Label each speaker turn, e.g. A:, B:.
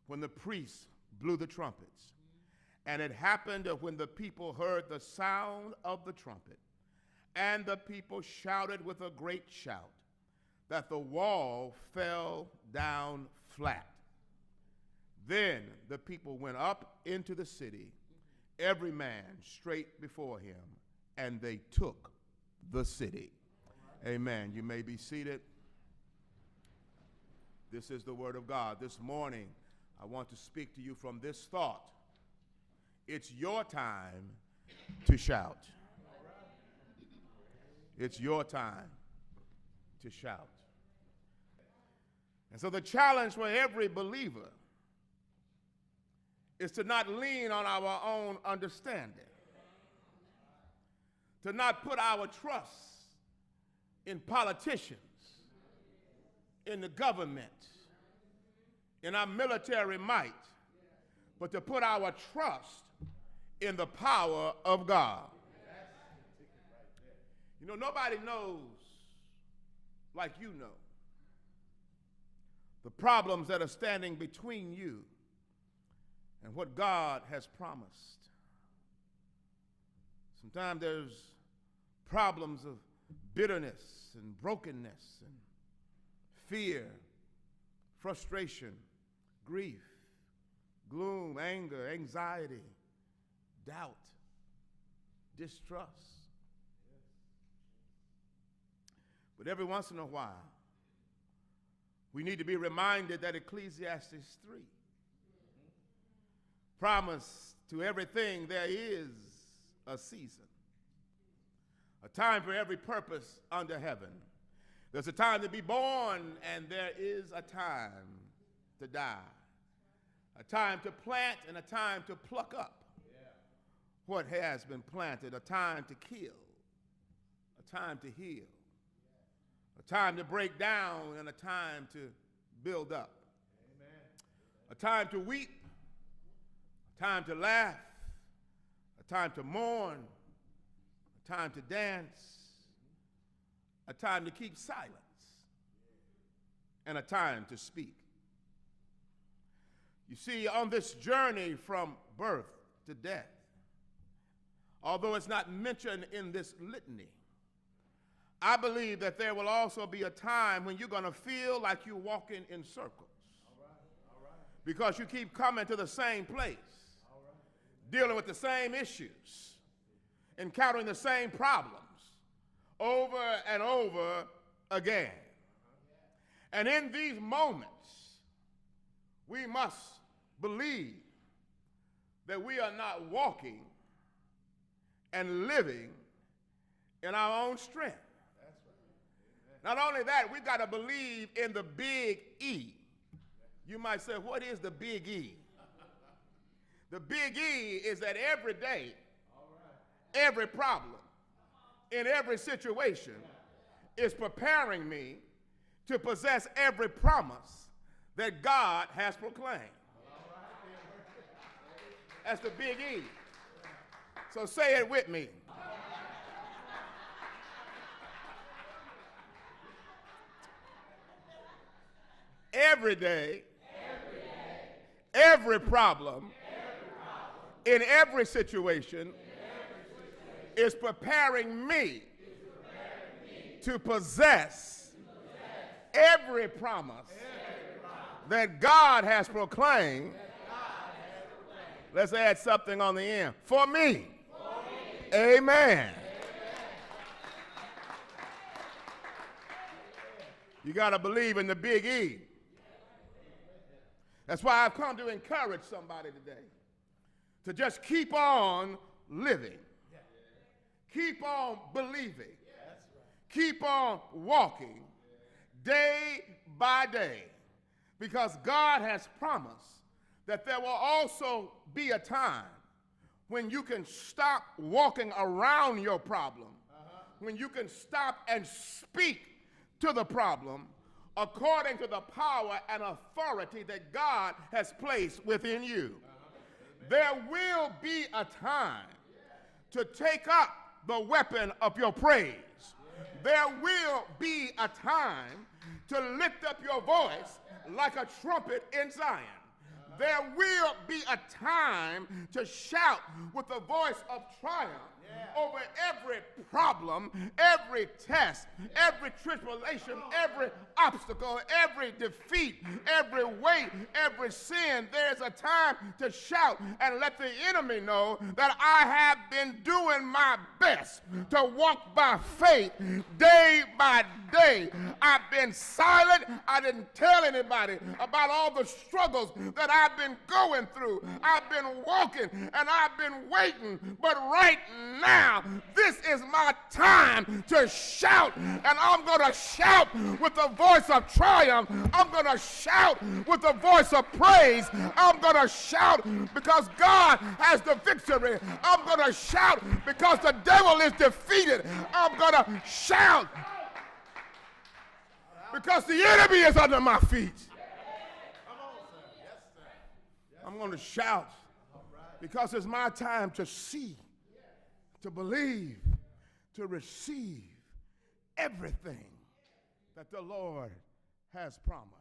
A: when the priests blew the trumpets. And it happened when the people heard the sound of the trumpet, and the people shouted with a great shout, that the wall fell down flat. Then the people went up into the city, every man straight before him, and they took the city. Amen. You may be seated. This is the word of God. This morning, I want to speak to you from this thought. It's your time to shout. It's your time to shout. And so the challenge for every believer is to not lean on our own understanding, to not put our trust in politicians, in the government, in our military might, but to put our trust in the power of God. You know, nobody knows like you know the problems that are standing between you and what God has promised. Sometimes there's problems of bitterness and brokenness and fear, frustration, grief, gloom, anger, anxiety, doubt, distrust. But every once in a while, we need to be reminded that Ecclesiastes 3 promised to everything there is a season, a time for every purpose under heaven. There's a time to be born, and there is a time to die, a time to plant and a time to pluck up what has been planted, a time to kill, a time to heal, a time to break down and a time to build up. Amen. A time to weep, a time to laugh, a time to mourn, a time to dance, a time to keep silence, and a time to speak. You see, on this journey from birth to death, although it's not mentioned in this litany, I believe that there will also be a time when you're going to feel like you're walking in circles. All right. Because you keep coming to the same place, dealing with the same issues, encountering the same problems over and over again. And in these moments, we must believe that we are not walking and living in our own strength. Not only that, we've got to believe in the big E. You might say, what is the big E? The big E is that every day, every problem, in every situation, is preparing me to possess every promise that God has proclaimed. That's the big E. So say it with me. Every day, every problem, in every situation, is preparing me to possess every promise that God has proclaimed. Let's add something on the end. For me. Amen. You got to believe in the big E. That's why I've come to encourage somebody today to just keep on living. Keep on believing. Keep on walking day by day, because God has promised that there will also be a time when you can stop walking around your problem, when you can stop and speak to the problem according to the power and authority that God has placed within you. There will be a time to take up the weapon of your praise. There will be a time to lift up your voice like a trumpet in Zion. There will be a time to shout with a voice of triumph over every problem, every test, every tribulation, every obstacle, every defeat, every weight, every sin. There's a time to shout and let the enemy know that I have been doing my best to walk by faith day by day. I've been silent. I didn't tell anybody about all the struggles that I've been going through. I've been walking and I've been waiting. But right now, this is my time to shout. And I'm going to shout with the voice of triumph. I'm going to shout with the voice of praise. I'm going to shout because God has the victory. I'm going to shout because the devil is defeated. I'm going to shout because the enemy is under my feet. I'm going to shout because it's my time to see, to believe, to receive everything that the Lord has promised.